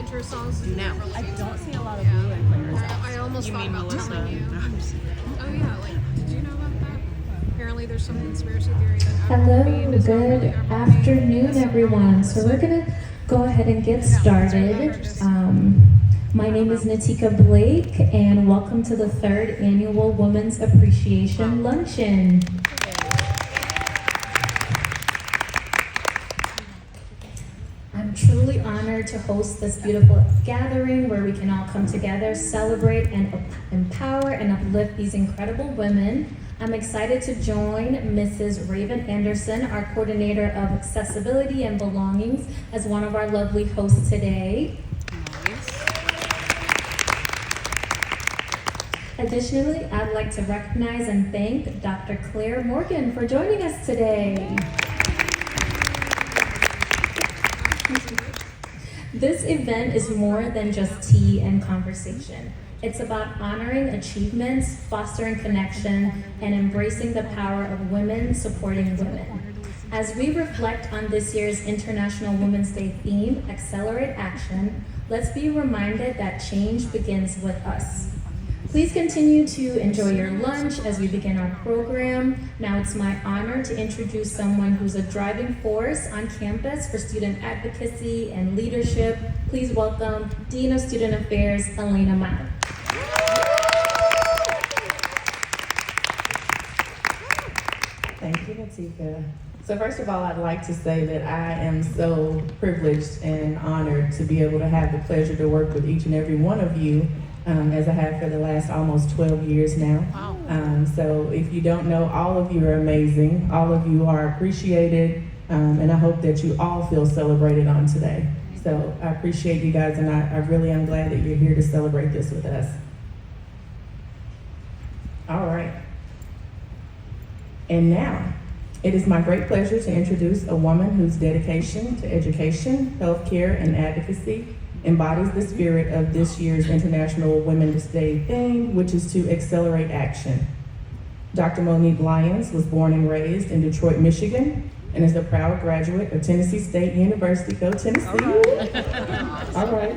signature songs? No. I don't see a lot of violin players. I almost thought about Melissa? telling you. Oh yeah, like, did you know about that? Apparently there's some conspiracy theory that Hello, Abercrombie is not good really Abercrombie. afternoon, everyone. So we're gonna go ahead and get started. My name is Natika Blake, and welcome to the 3rd Annual Women's Appreciation Luncheon. I'm truly honored to host this beautiful gathering where we can all come together, celebrate, and empower and uplift these incredible women. I'm excited to join Mrs. Raven Anderson, our coordinator of accessibility and belongings, as one of our lovely hosts today. Additionally, I'd like to recognize and thank Dr. Claire Morgan for joining us today. This event is more than just tea and conversation. It's about honoring achievements, fostering connection, and embracing the power of women supporting women. As we reflect on this year's International Women's Day theme, Accelerate Action, let's be reminded that change begins with us. Please continue to enjoy your lunch as we begin our program. Now it's my honor to introduce someone who's a driving force on campus for student advocacy and leadership. Please welcome Dean of Student Affairs, Elena Mount. Thank you, Natika. So first of all, I'd like to say that I am so privileged and honored to be able to have the pleasure to work with each and every one of you, as I have for the last almost 12 years now. Wow. So if you don't know, all of you are amazing. All of you are appreciated, and I hope that you all feel celebrated on today. So I appreciate you guys, and I really am glad that you're here to celebrate this with us. All right. And now, it is my great pleasure to introduce a woman whose dedication to education, healthcare, and advocacy embodies the spirit of this year's International Women's Day theme, which is to accelerate action. Dr. Monique Lyons was born and raised in Detroit, Michigan, and is a proud graduate of Tennessee State University. Go Tennessee! All right.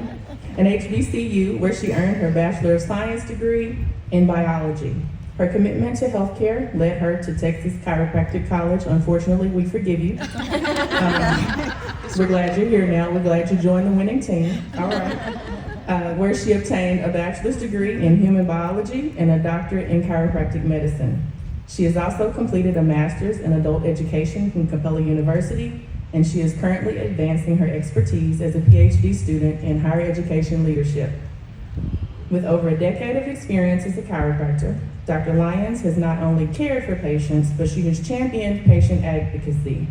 And HBCU, where she earned her Bachelor of Science degree in biology. Her commitment to healthcare led her to Texas Chiropractic College. Unfortunately, we forgive you. We're glad you're here now. We're glad you joined the winning team. All right. Where she obtained a bachelor's degree in human biology and a doctorate in chiropractic medicine. She has also completed a master's in adult education from Capella University, and she is currently advancing her expertise as a PhD student in higher education leadership. With over a decade of experience as a chiropractor, Dr. Lyons has not only cared for patients, but she has championed patient advocacy.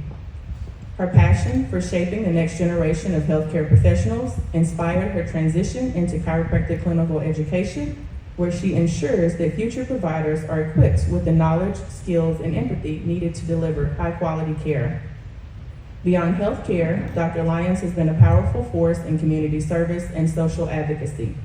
Her passion for shaping the next generation of healthcare professionals inspired her transition into chiropractic clinical education, where she ensures that future providers are equipped with the knowledge, skills, and empathy needed to deliver high-quality care. Beyond healthcare, Dr. Lyons has been a powerful force in community service and social advocacy.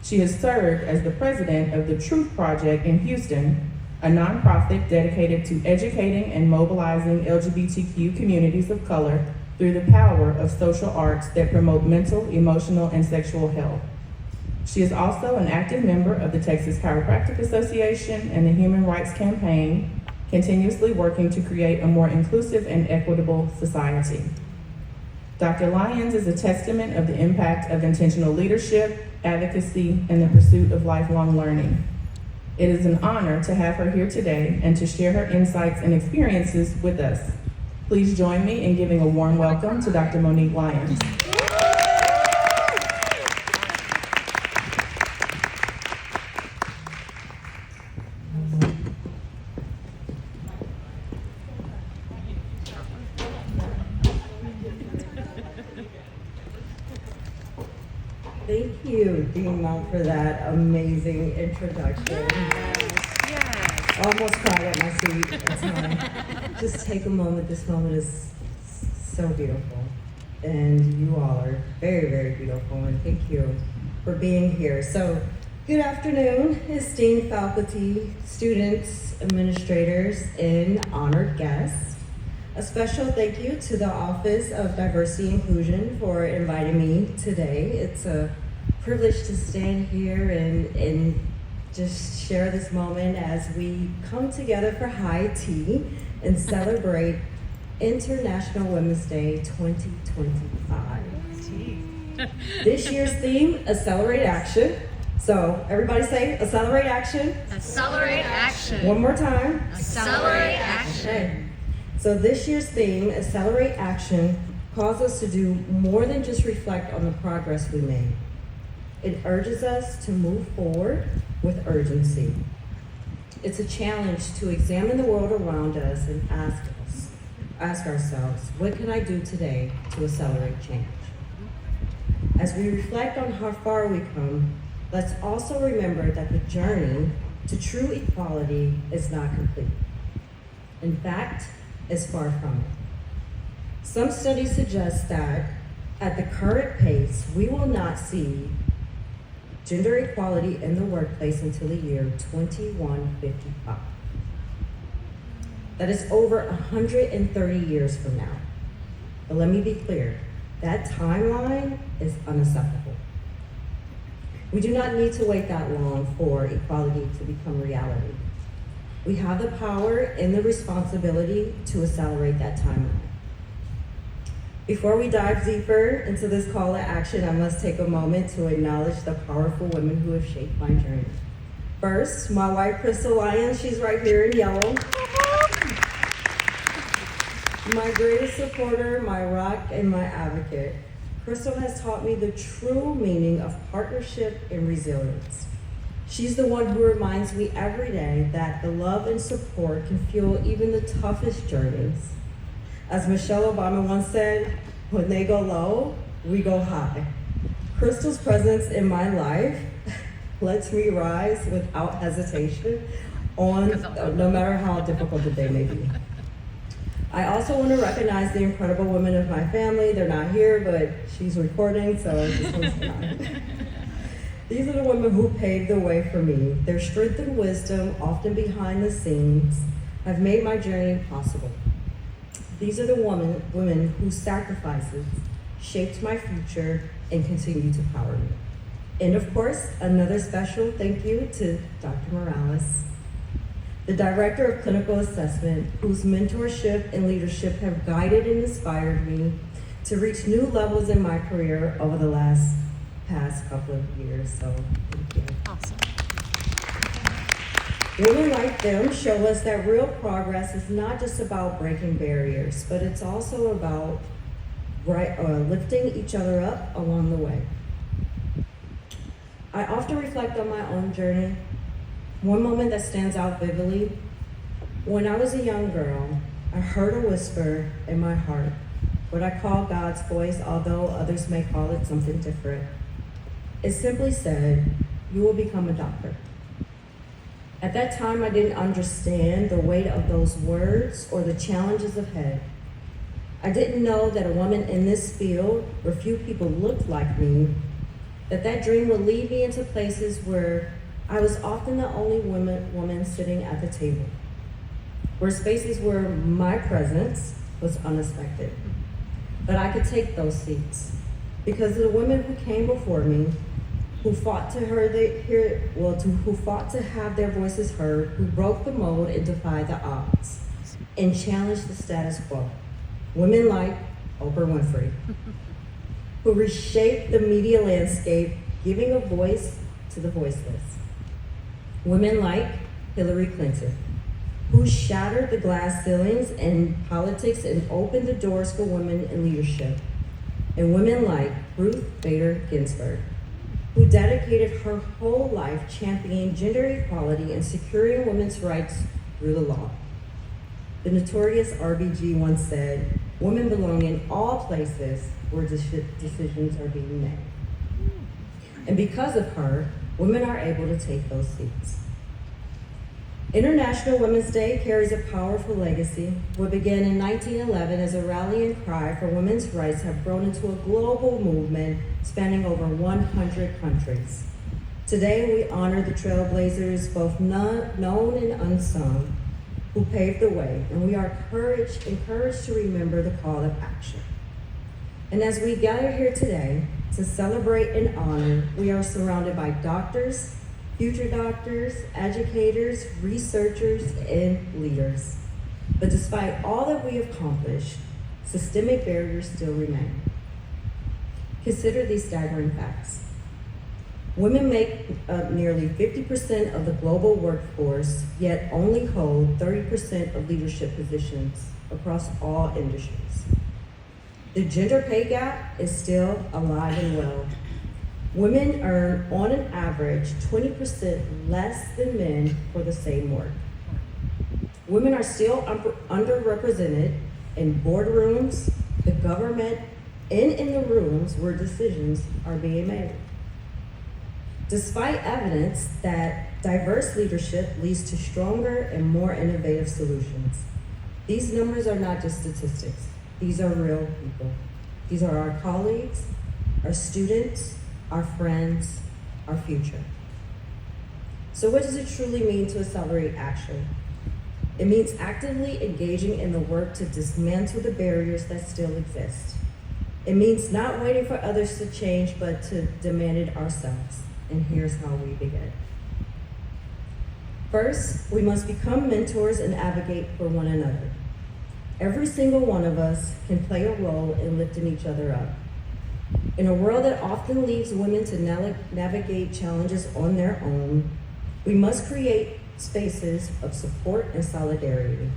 She has served as the president of the Truth Project in Houston, a nonprofit dedicated to educating and mobilizing LGBTQ communities of color through the power of social arts that promote mental, emotional, and sexual health. She is also an active member of the Texas Chiropractic Association and the Human Rights Campaign, continuously working to create a more inclusive and equitable society. Dr. Lyons is a testament of the impact of intentional leadership, advocacy, and the pursuit of lifelong learning. It is an honor to have her here today and to share her insights and experiences with us. Please join me in giving a warm welcome to Dr. Monique Lyons. Thank you, Dean Mount, for that amazing introduction. Yes. Almost cried at my seat. That's fine. Just take a moment. This moment is so beautiful. And you all are very, very beautiful. And thank you for being here. So, good afternoon, esteemed faculty, students, administrators, and honored guests. A special thank you to the Office of Diversity and Inclusion for inviting me today. It's a privilege to stand here and just share this moment as we come together for high tea and celebrate International Women's Day 2025. This year's theme, Accelerate Action. So everybody say, Accelerate Action. Accelerate action. One more time. Accelerate action. Okay. So this year's theme, Accelerate Action, calls us to do more than just reflect on the progress we made. It urges us to move forward with urgency. It's a challenge to examine the world around us and ask ourselves, what can I do today to accelerate change? As we reflect on how far we come, let's also remember that the journey to true equality is not complete. In fact, it's far from it. Some studies suggest that at the current pace, we will not see gender equality in the workplace until the year 2155. That is over 130 years from now. But let me be clear, that timeline is unacceptable. We do not need to wait that long for equality to become reality. We have the power and the responsibility to accelerate that timeline. Before we dive deeper into this call to action, I must take a moment to acknowledge the powerful women who have shaped my journey. First, my wife, Crystal Lyons, she's right here in yellow. My greatest supporter, my rock, and my advocate. Crystal has taught me the true meaning of partnership and resilience. She's the one who reminds me every day that the love and support can fuel even the toughest journeys. As Michelle Obama once said, when they go low, we go high. Crystal's presence in my life lets me rise without hesitation no matter how difficult the day may be. I also want to recognize the incredible women of my family. They're not here, but she's recording, so this one's fine. These are the women who paved the way for me. Their strength and wisdom, often behind the scenes, have made my journey possible. These are the women whose sacrifices shaped my future and continue to power me. And of course, another special thank you to Dr. Morales, the Director of Clinical Assessment, whose mentorship and leadership have guided and inspired me to reach new levels in my career over the past couple of years. So, thank you. Awesome. Women like them show us that real progress is not just about breaking barriers, but it's also about lifting each other up along the way. I often reflect on my own journey. One moment that stands out vividly, when I was a young girl, I heard a whisper in my heart, what I call God's voice, although others may call it something different. It simply said, you will become a doctor. At that time, I didn't understand the weight of those words or the challenges ahead. I didn't know that a woman in this field, where few people looked like me, that dream would lead me into places where I was often the only woman sitting at the table, were spaces where my presence was unexpected. But I could take those seats because of the women who came before me, who fought to have their voices heard, who broke the mold and defied the odds, and challenged the status quo. Women like Oprah Winfrey, who reshaped the media landscape, giving a voice to the voiceless. Women like Hillary Clinton, who shattered the glass ceilings in politics and opened the doors for women in leadership. And women like Ruth Bader Ginsburg, who dedicated her whole life championing gender equality and securing women's rights through the law. The notorious RBG once said, women belong in all places where decisions are being made. And because of her, women are able to take those seats. International Women's Day carries a powerful legacy. What began in 1911 as a rallying cry for women's rights have grown into a global movement spanning over 100 countries. Today, we honor the trailblazers, both known and unsung, who paved the way, and we are encouraged to remember the call of action. And as we gather here today to celebrate and honor, we are surrounded by doctors, future doctors, educators, researchers, and leaders. But despite all that we have accomplished, systemic barriers still remain. Consider these staggering facts. Women make up nearly 50% of the global workforce, yet only hold 30% of leadership positions across all industries. The gender pay gap is still alive and well. Women earn, on an average, 20% less than men for the same work. Women are still underrepresented in boardrooms, the government, and in the rooms where decisions are being made. Despite evidence that diverse leadership leads to stronger and more innovative solutions, these numbers are not just statistics. These are real people. These are our colleagues, our students, our friends, our future. So what does it truly mean to accelerate action? It means actively engaging in the work to dismantle the barriers that still exist. It means not waiting for others to change, but to demand it ourselves. And here's how we begin. First, we must become mentors and advocate for one another. Every single one of us can play a role in lifting each other up. In a world that often leaves women to navigate challenges on their own, we must create spaces of support and solidarity.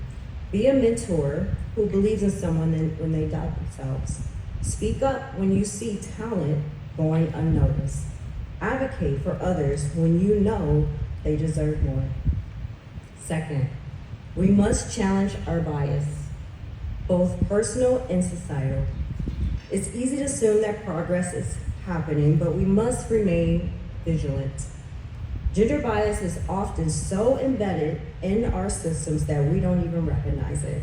Be a mentor who believes in someone when they doubt themselves. Speak up when you see talent going unnoticed. Advocate for others when you know they deserve more. Second, we must challenge our bias, both personal and societal. It's easy to assume that progress is happening, but we must remain vigilant. Gender bias is often so embedded in our systems that we don't even recognize it.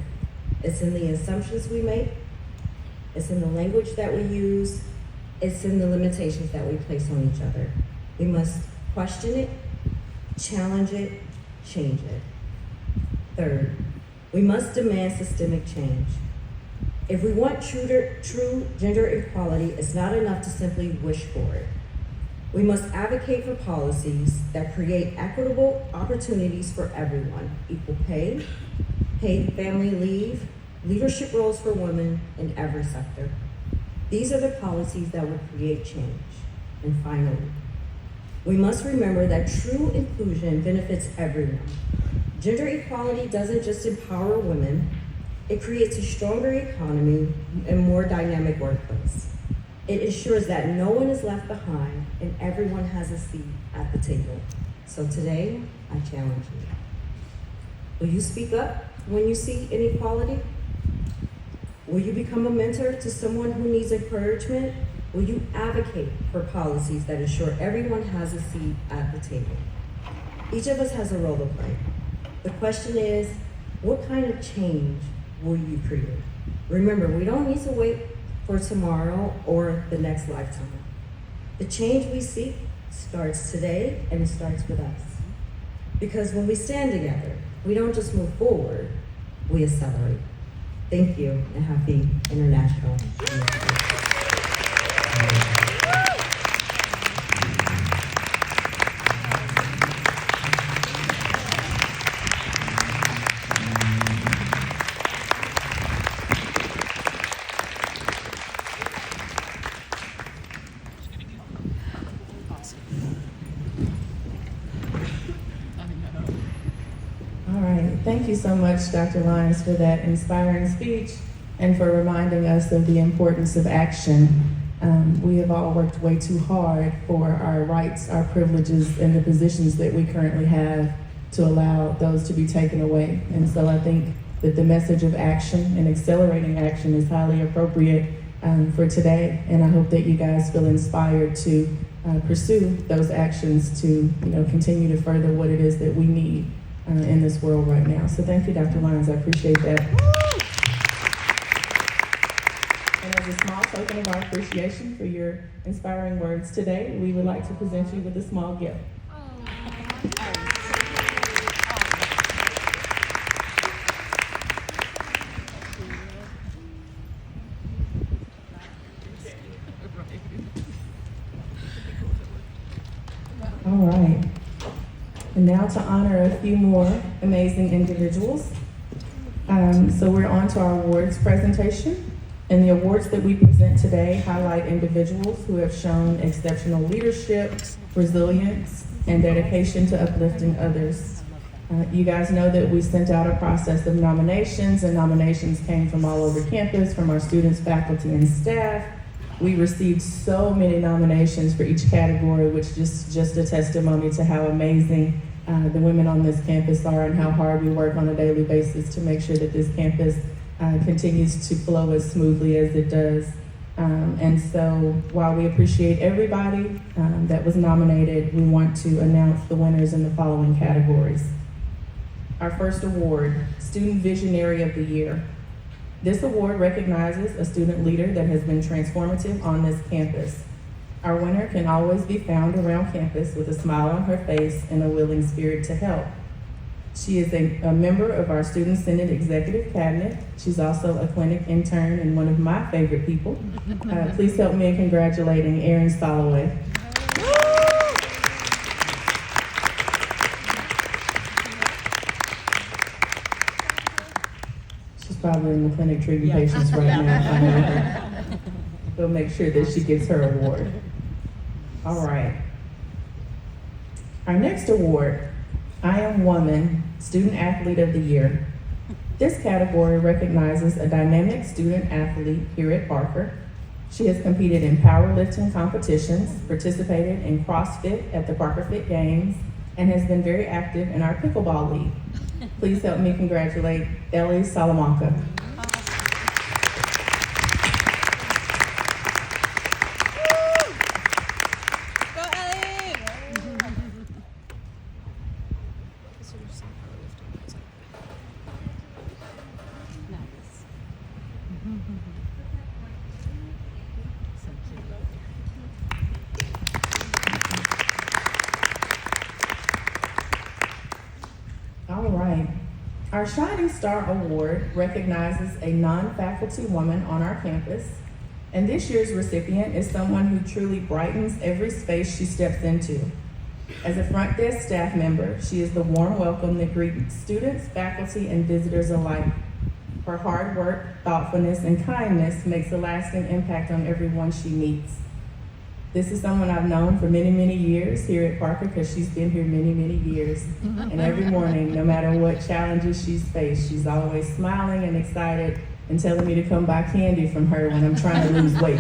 It's in the assumptions we make, it's in the language that we use, it's in the limitations that we place on each other. We must question it, challenge it, change it. Third, we must demand systemic change. If we want true gender equality, it's not enough to simply wish for it. We must advocate for policies that create equitable opportunities for everyone: equal pay, paid family leave, leadership roles for women in every sector. These are the policies that will create change. And finally, we must remember that true inclusion benefits everyone. Gender equality doesn't just empower women, it creates a stronger economy and more dynamic workplace. It ensures that no one is left behind and everyone has a seat at the table. So today, I challenge you. Will you speak up when you see inequality? Will you become a mentor to someone who needs encouragement? Will you advocate for policies that ensure everyone has a seat at the table? Each of us has a role to play. The question is, what kind of change will you create? Remember, we don't need to wait for tomorrow or the next lifetime. The change we seek starts today, and it starts with us. Because when we stand together, we don't just move forward, we accelerate. Thank you, and happy International Women's Day. All right, thank you so much, Dr. Lyons, for that inspiring speech and for reminding us of the importance of action. We have all worked way too hard for our rights, our privileges, and the positions that we currently have to allow those to be taken away. And so I think that the message of action and accelerating action is highly appropriate for today. And I hope that you guys feel inspired to pursue those actions to continue to further what it is that we need in this world right now. So thank you, Dr. Lyons. I appreciate that. And as a small token of our appreciation for your inspiring words today, we would like to present you with a small gift. All right. And now to honor a few more amazing individuals. So we're on to our awards presentation. And the awards that we present today highlight individuals who have shown exceptional leadership, resilience, and dedication to uplifting others. You guys know that we sent out a process of nominations, and nominations came from all over campus, from our students, faculty, and staff. We received so many nominations for each category, which is just a testimony to how amazing the women on this campus are and how hard we work on a daily basis to make sure that this campus continues to flow as smoothly as it does. And so while we appreciate everybody that was nominated, we want to announce the winners in the following categories. Our first award, Student Visionary of the Year. This award recognizes a student leader that has been transformative on this campus. Our winner can always be found around campus with a smile on her face and a willing spirit to help. She is a member of our Student Senate Executive Cabinet. She's also a clinic intern and one of my favorite people. Please help me in congratulating Erin Soloway. She's probably in the clinic treating patients right now. If I know her. We'll make sure that she gets her award. All right. Our next award, I Am Woman, Student Athlete of the Year. This category recognizes a dynamic student athlete here at Parker. She has competed in powerlifting competitions, participated in CrossFit at the Parker Fit Games, and has been very active in our pickleball league. Please help me congratulate Ellie Salamanca. All right. Our Shining Star Award recognizes a non-faculty woman on our campus, and this year's recipient is someone who truly brightens every space she steps into. As a front desk staff member, she is the warm welcome that greets students, faculty, and visitors alike. Her hard work, thoughtfulness, and kindness makes a lasting impact on everyone she meets. This is someone I've known for many, many years here at Parker because she's been here many, many years. And every morning, no matter what challenges she's faced, she's always smiling and excited and telling me to come buy candy from her when I'm trying to lose weight.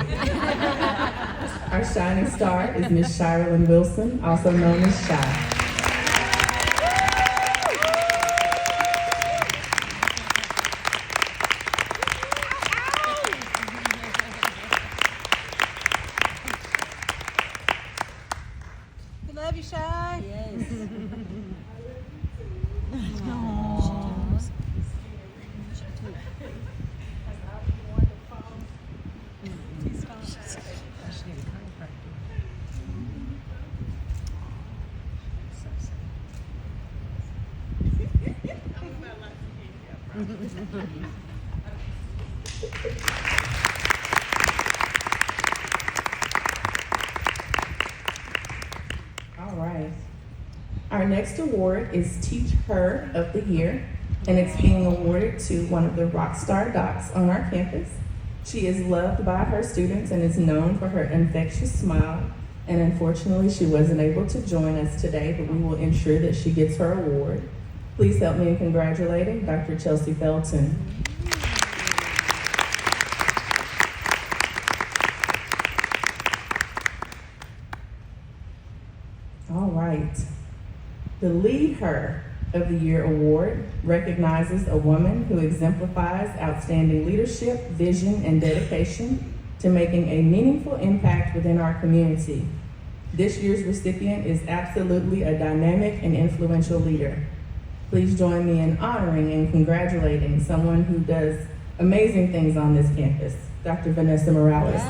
Our shining star is Miss Shirlyn Wilson, also known as Shy. Love you, Shy. Yes. All right. Our next award is Teach Her of the Year, and it's being awarded to one of the rock star docs on our campus. She is loved by her students and is known for her infectious smile. And unfortunately, she wasn't able to join us today, but we will ensure that she gets her award. Please help me in congratulating Dr. Chelsea Felton. All right. The Lead Her of the Year award recognizes a woman who exemplifies outstanding leadership, vision, and dedication to making a meaningful impact within our community. This year's recipient is absolutely a dynamic and influential leader. Please join me in honoring and congratulating someone who does amazing things on this campus, Dr. Vanessa Morales.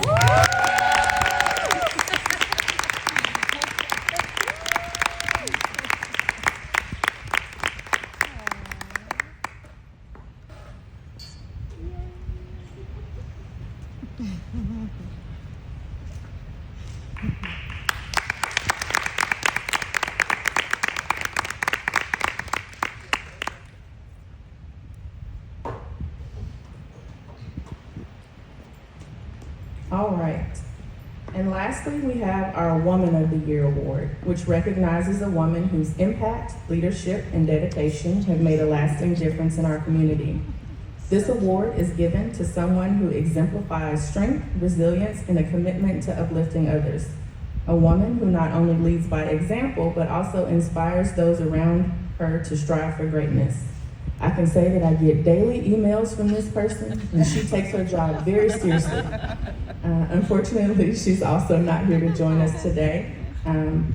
lastly, we have our Woman of the Year Award, which recognizes a woman whose impact, leadership, and dedication have made a lasting difference in our community. This award is given to someone who exemplifies strength, resilience, and a commitment to uplifting others. A woman who not only leads by example, but also inspires those around her to strive for greatness. I can say that I get daily emails from this person, and she takes her job very seriously. Unfortunately, she's also not here to join us today,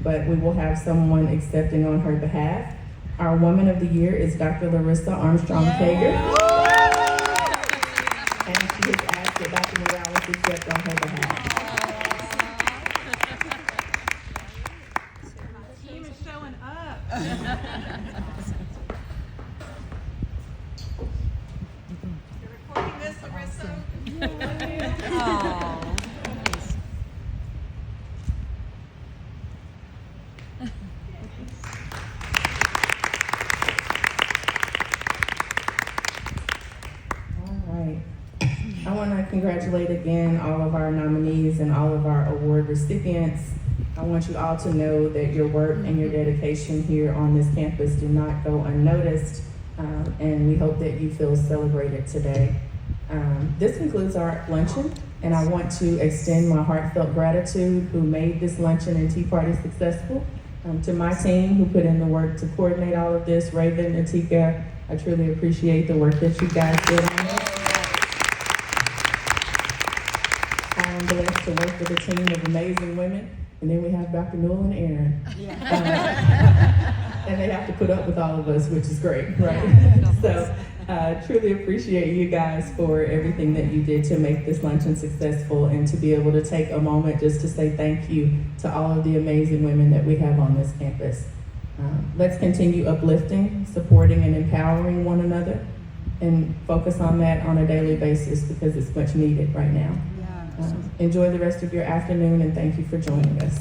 but we will have someone accepting on her behalf. Our Woman of the Year is Dr. Larissa Armstrong-Kager, and she has asked that Dr. Morales accept on her behalf. The team is showing up. You're recording this, Larissa? Oh. All right. I want to congratulate again all of our nominees and all of our award recipients. I want you all to know that your work and your dedication here on this campus do not go unnoticed, and we hope that you feel celebrated today. This concludes our luncheon, and I want to extend my heartfelt gratitude who made this luncheon and tea party successful. To my team who put in the work to coordinate all of this, Raven and Tika, I truly appreciate the work that you guys did on this. I am blessed to work with a team of amazing women, and then we have Dr. Newell and Aaron. And they have to put up with all of us, which is great, right? So truly appreciate you guys for everything that you did to make this luncheon successful, and to be able to take a moment just to say thank you to all of the amazing women that we have on this campus. Let's continue uplifting, supporting, and empowering one another, and focus on that on a daily basis because it's much needed right now. Enjoy the rest of your afternoon, and thank you for joining us.